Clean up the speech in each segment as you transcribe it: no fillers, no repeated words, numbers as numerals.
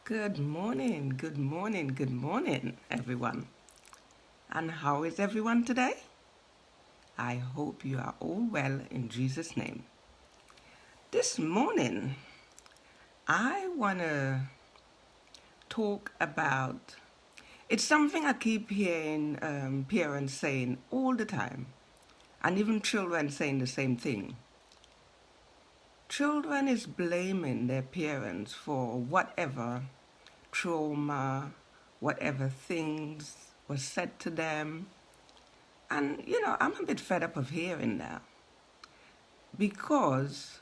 Good morning, everyone. And how is everyone today? I hope you are all well in Jesus' name. This morning, I want to talk about it's something I keep hearing parents saying all the time, and even children saying the same thing. Children is blaming their parents for whatever trauma, whatever things were said to them. And, I'm a bit fed up of hearing that because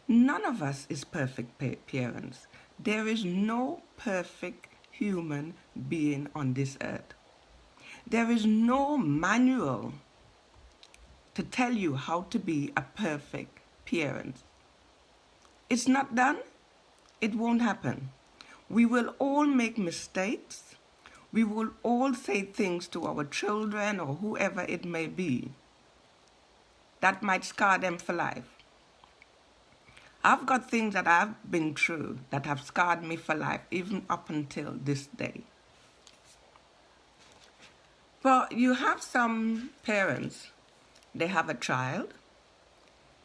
none of us is perfect parents. There is no perfect human being on this earth. There is no manual to tell you how to be a perfect parent. It's not done. It won't happen. We will all make mistakes. We will all say things to our children or whoever it may be that might scar them for life. I've got things that I've been through that have scarred me for life, even up until this day. But you have some parents, they have a child.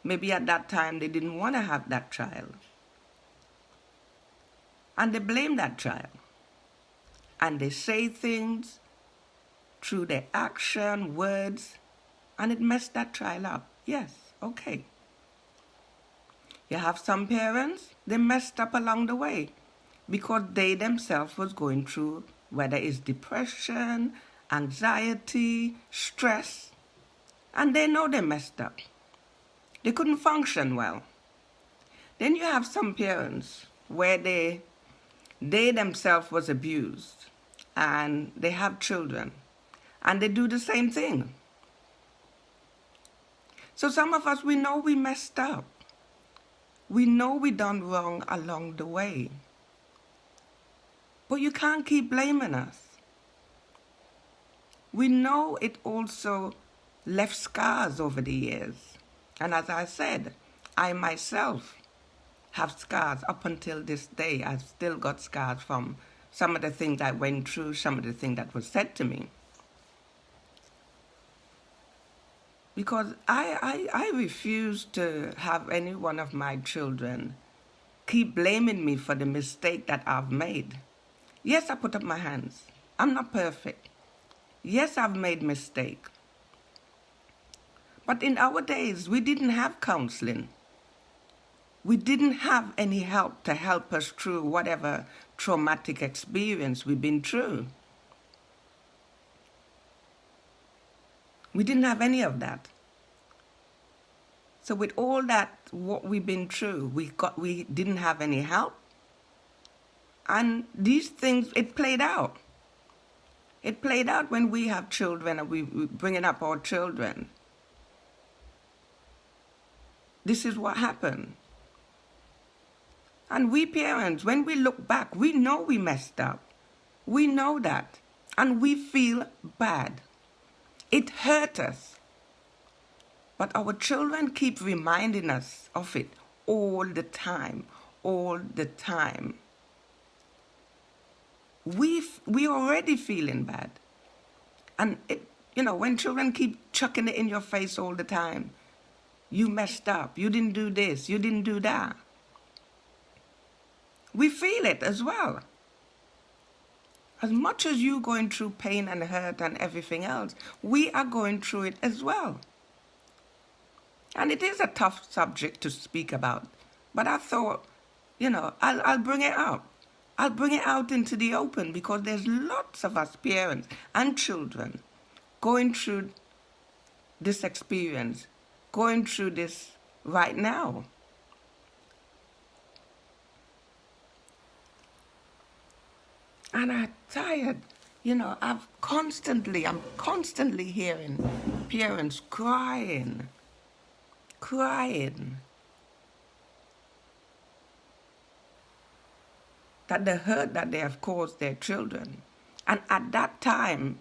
Maybe at that time they didn't want to have that child. And they blame that child. And they say things through their action, words, and it messed that child up. Yes, okay. You have some parents, they messed up along the way because they themselves was going through, whether it's depression, anxiety, stress, and they know they messed up. They couldn't function well. Then you have some parents where they themselves was abused and they have children and they do the same thing. So some of us, we know we messed up. We know we done wrong along the way. But you can't keep blaming us. We know it also left scars over the years. And as I said, I myself have scars up until this day. I've still got scars from some of the things I went through, some of the things that was said to me. Because I refuse to have any one of my children keep blaming me for the mistake that I've made. Yes, I put up my hands. I'm not perfect. Yes, I've made mistakes. But in our days, we didn't have counseling. We didn't have any help to help us through whatever traumatic experience we've been through. We didn't have any of that. So with all that, what we've been through, we didn't have any help. And these things, it played out. It played out when we have children and we bringing up our children. This is what happened. And we parents, when we look back, we know we messed up. We know that. And we feel bad. It hurt us. But our children keep reminding us of it all the time, all the time. We already feeling bad. And when children keep chucking it in your face all the time, you messed up, you didn't do this, you didn't do that. We feel it as well. As much as you going through pain and hurt and everything else, we are going through it as well. And it is a tough subject to speak about. But I thought, I'll bring it up. I'll bring it out into the open because there's lots of us parents and children going through this experience, going through this right now. And I'm tired. I'm constantly hearing parents crying. That the hurt that they have caused their children. And at that time,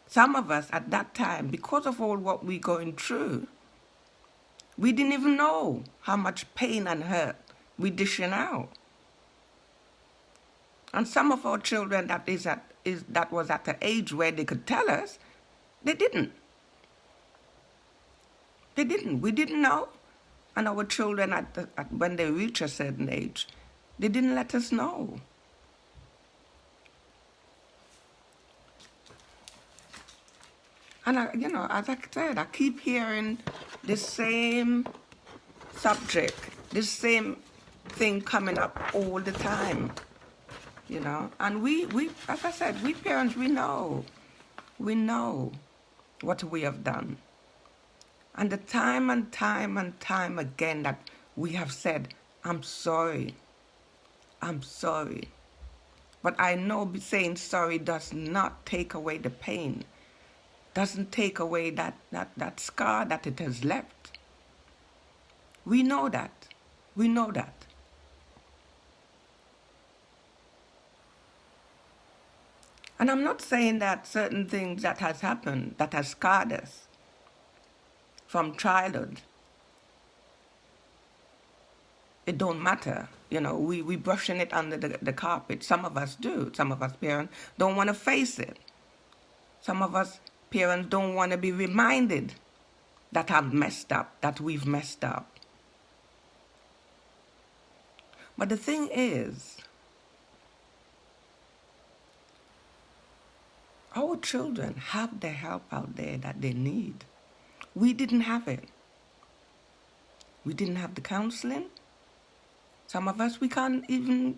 some of us at that time, because of all what we're going through, we didn't even know how much pain and hurt we're dishing out. And some of our children that was at the age where they could tell us, they didn't. They didn't. We didn't know. And our children, when they reach a certain age, they didn't let us know. And, as I said, I keep hearing this same subject, this same thing coming up all the time, And we, as I said, we parents, we know what we have done. And the time and time and time again that we have said, I'm sorry. But I know saying sorry does not take away the pain, doesn't take away that scar that it has left. We know that. And I'm not saying that certain things that has happened, that has scarred us from childhood, it don't matter. We brushing it under the carpet. Some of us do. Some of us parents don't want to face it. Some of us parents don't want to be reminded that I've messed up, that we've messed up. But the thing is, our children have the help out there that they need. We didn't have it. We didn't have the counseling. Some of us, we can't even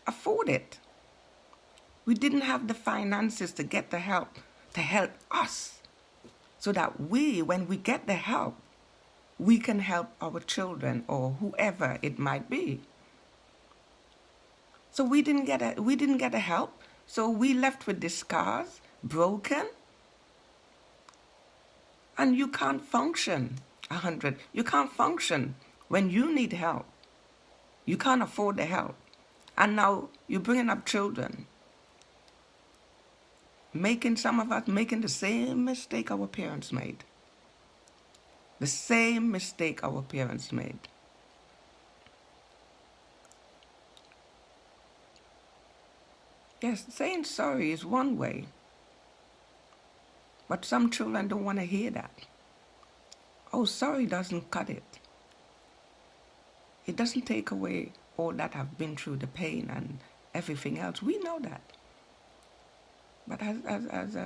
afford it. We didn't have the finances to get the help, to help us, so that when we get the help, we can help our children or whoever it might be. So we didn't get a help. So we left with the scars, broken, and you can't function 100. You can't function when you need help. You can't afford the help. And now you're bringing up children, some of us making the same mistake our parents made. The same mistake our parents made. Yes, saying sorry is one way. But some children don't want to hear that. Oh, sorry doesn't cut it. It doesn't take away all that I've been through, the pain and everything else. We know that. But as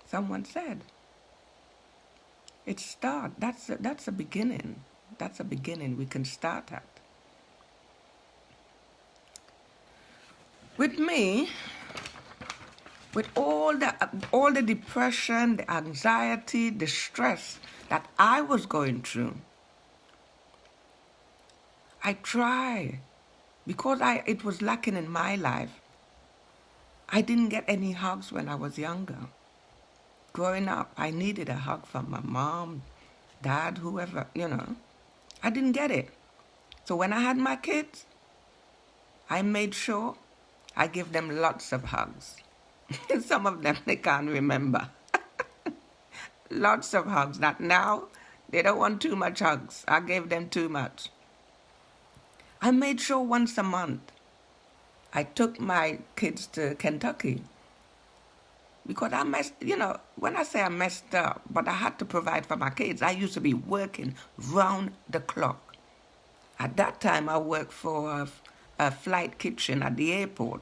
someone said, it's start. That's a beginning. That's a beginning we can start at. With me, with all the depression, the anxiety, the stress that I was going through, I try, because it was lacking in my life. I didn't get any hugs when I was younger. Growing up, I needed a hug from my mom, dad, whoever, I didn't get it. So when I had my kids, I made sure I give them lots of hugs. Some of them they can't remember. Lots of hugs. That now, they don't want too much hugs. I gave them too much. I made sure once a month I took my kids to Kentucky. Because when I say I messed up, but I had to provide for my kids. I used to be working round the clock. At that time, I worked for a flight kitchen at the airport.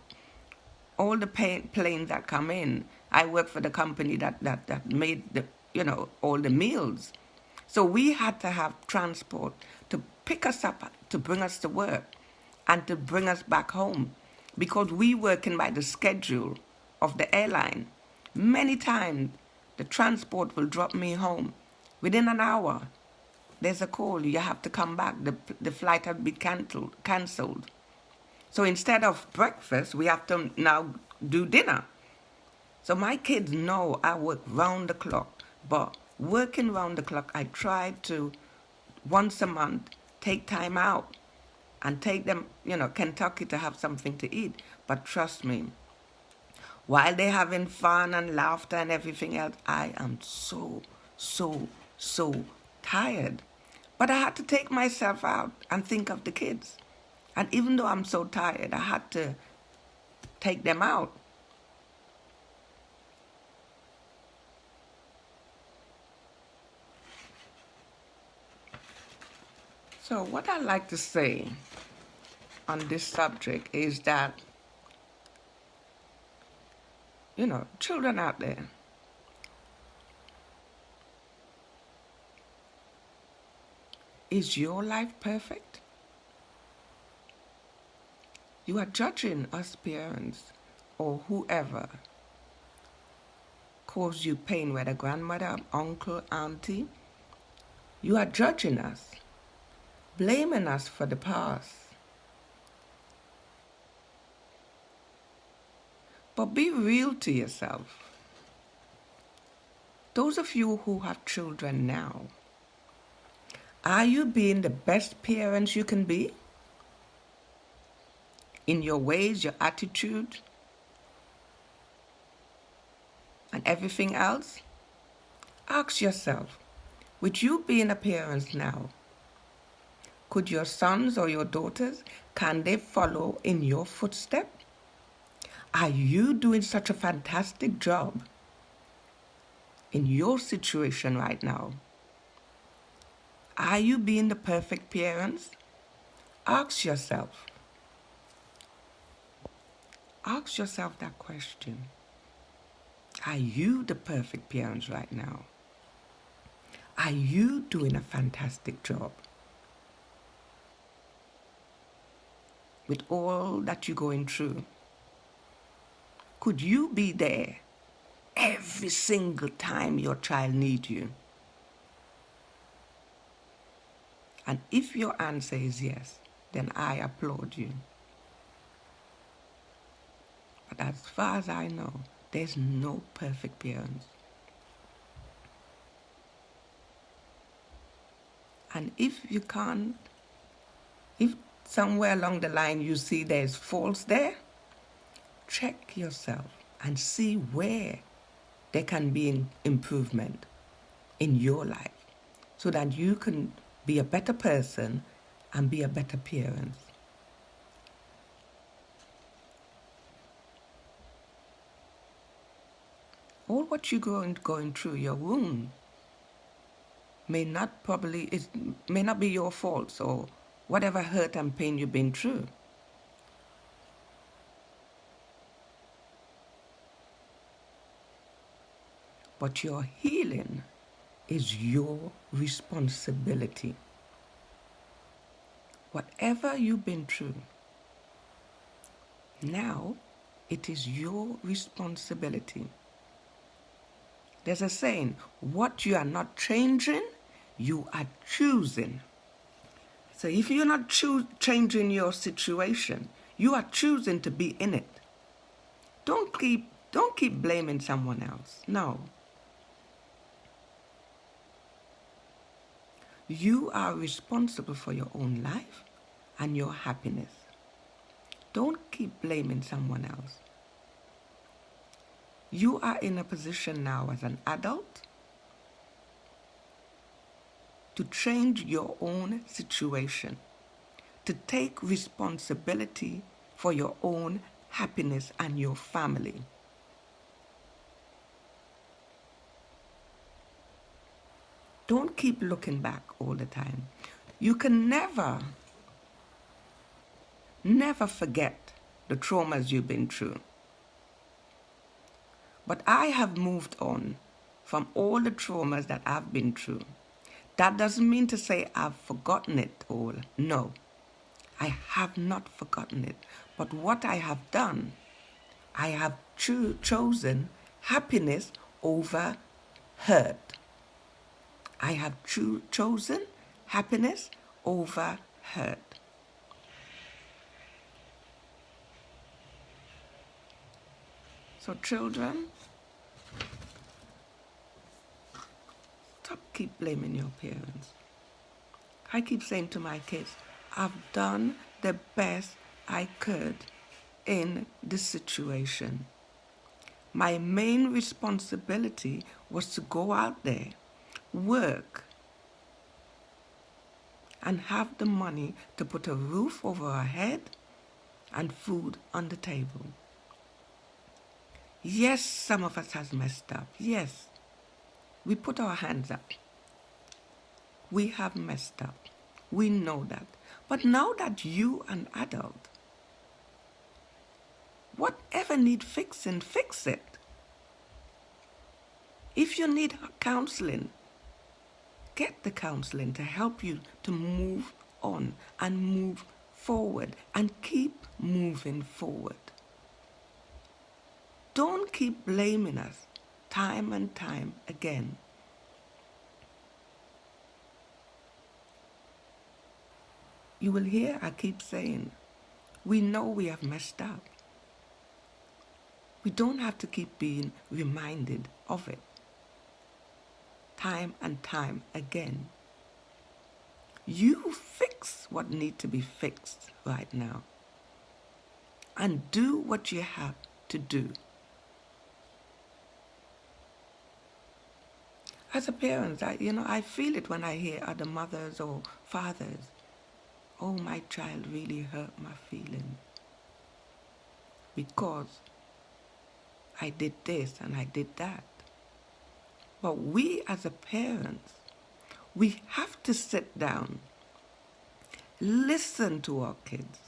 All the planes that come in, I worked for the company that made all the meals. So we had to have transport to pick us up, to bring us to work, and to bring us back home. Because we working by the schedule of the airline. Many times, the transport will drop me home. Within an hour, there's a call, you have to come back. The flight had been cancelled. So instead of breakfast, we have to now do dinner. So my kids know I work round the clock. But working round the clock, I try to, once a month, take time out and take them, Kentucky to have something to eat. But trust me, while they're having fun and laughter and everything else, I am so tired. But I had to take myself out and think of the kids. And even though I'm so tired, I had to take them out. So what I like to say on this subject is that, children out there, is your life perfect? You are judging us parents or whoever caused you pain, whether grandmother, uncle, auntie. You are judging us, blaming us for the past. But be real to yourself. Those of you who have children now, are you being the best parents you can be? In your ways, your attitude, and everything else? Ask yourself, with you being a parent now, could your sons or your daughters, can they follow in your footsteps? Are you doing such a fantastic job in your situation right now? Are you being the perfect parents? Ask yourself. Ask yourself that question. Are you the perfect parents right now? Are you doing a fantastic job? With all that you're going through, could you be there every single time your child needs you? And if your answer is yes, then I applaud you. But as far as I know, there's no perfect parents. And if you can't, if somewhere along the line you see there's faults there, check yourself and see where there can be an improvement in your life so that you can be a better person and be a better parent. All what you're going through, your wound, may not be your fault, or whatever hurt and pain you've been through. But your healing is your responsibility. Whatever you've been through, now it is your responsibility. There's a saying, what you are not changing, you are choosing. So if you're not changing your situation, you are choosing to be in it. Don't keep blaming someone else. No. You are responsible for your own life and your happiness. Don't keep blaming someone else. You are in a position now as an adult to change your own situation, to take responsibility for your own happiness and your family. Don't keep looking back all the time. You can never forget the traumas you've been through. But I have moved on from all the traumas that I've been through. That doesn't mean to say I've forgotten it all. No, I have not forgotten it. But what I have done, I have chosen happiness over hurt. I have chosen happiness over hurt. So children, stop keep blaming your parents. I keep saying to my kids, I've done the best I could in this situation. My main responsibility was to go out there, work, and have the money to put a roof over our head and food on the table. Yes, some of us has messed up. Yes, we put our hands up. We have messed up. We know that. But now that you an adult, whatever need fixing, fix it. If you need counseling, get the counseling to help you to move on and move forward and keep moving forward. Don't keep blaming us time and time again. You will hear I keep saying, we know we have messed up. We don't have to keep being reminded of it time and time again. You fix what needs to be fixed right now and do what you have to do. As a parent, I feel it when I hear other mothers or fathers, oh, my child really hurt my feelings because I did this and I did that. But we as a parents, we have to sit down, listen to our kids,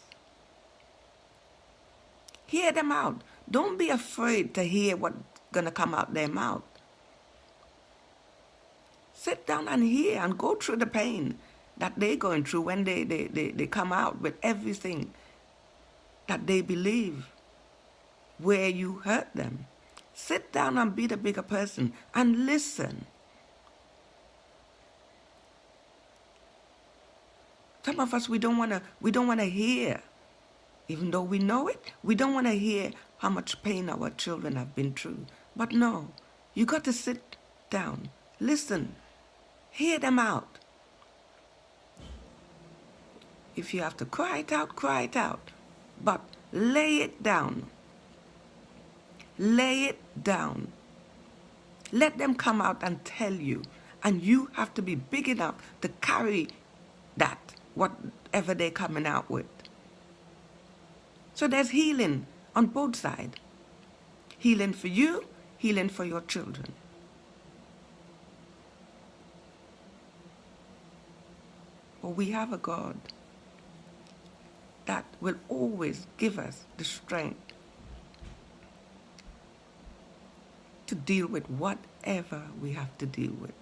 hear them out. Don't be afraid to hear what's going to come out their mouth. Sit down and hear and go through the pain that they're going through when they come out with everything that they believe where you hurt them. Sit down and be the bigger person and listen. Some of us, we don't want to hear, even though we know it, we don't want to hear how much pain our children have been through. But no, you got to sit down, listen, hear them out. If you have to cry it out, cry it out. But lay it down. Lay it down. Let them come out and tell you. And you have to be big enough to carry that, whatever they're coming out with. So there's healing on both sides. Healing for you, healing for your children. But we have a God that will always give us the strength to deal with whatever we have to deal with.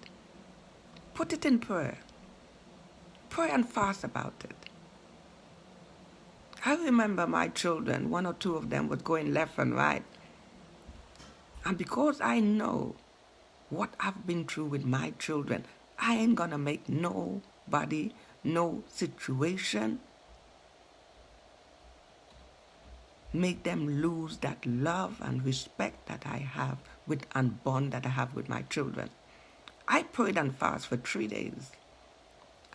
Put it in prayer. Pray and fast about it. I remember my children, one or two of them was going left and right. And because I know what I've been through with my children, I ain't gonna make nobody, no situation make them lose that love and respect that I have with and bond that I have with my children. I prayed and fasted for 3 days.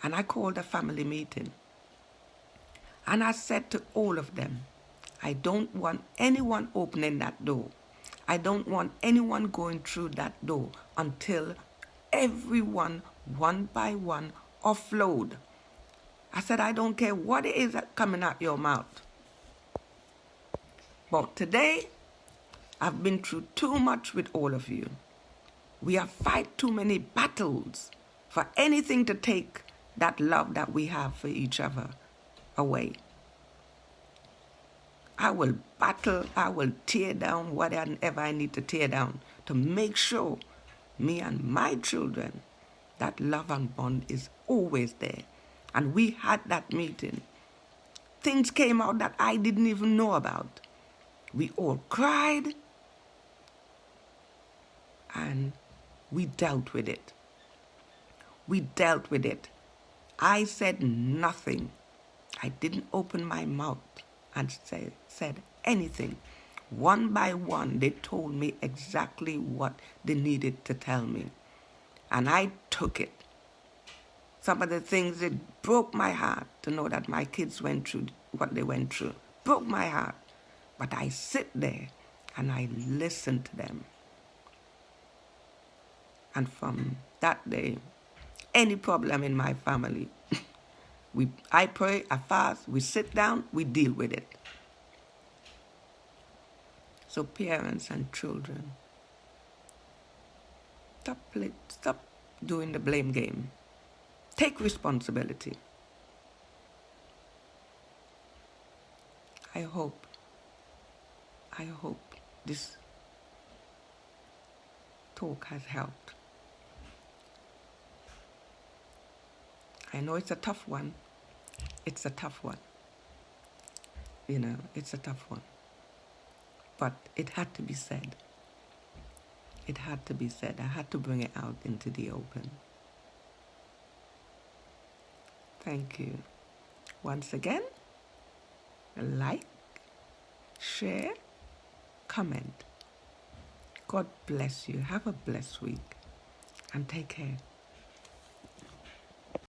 And I called a family meeting. And I said to all of them, I don't want anyone opening that door. I don't want anyone going through that door until everyone, one by one, offload. I said, I don't care what it is coming out your mouth. But today, I've been through too much with all of you. We have fight too many battles for anything to take that love that we have for each other away. I will battle, I will tear down whatever I need to tear down to make sure me and my children, that love and bond is always there. And we had that meeting. Things came out that I didn't even know about. We all cried and we dealt with it. We dealt with it. I said nothing. I didn't open my mouth and said anything. One by one, they told me exactly what they needed to tell me. And I took it. Some of the things that broke my heart to know that my kids went through what they went through. Broke my heart. But I sit there and I listen to them. And from that day, any problem in my family, I pray, I fast, we sit down, we deal with it. So parents and children, stop doing the blame game. Take responsibility. I hope this talk has helped. I know it's a tough one. It's a tough one. You know, it's a tough one. But it had to be said. It had to be said. I had to bring it out into the open. Thank you. Once again, like, share, comment. God bless you. Have a blessed week and take care.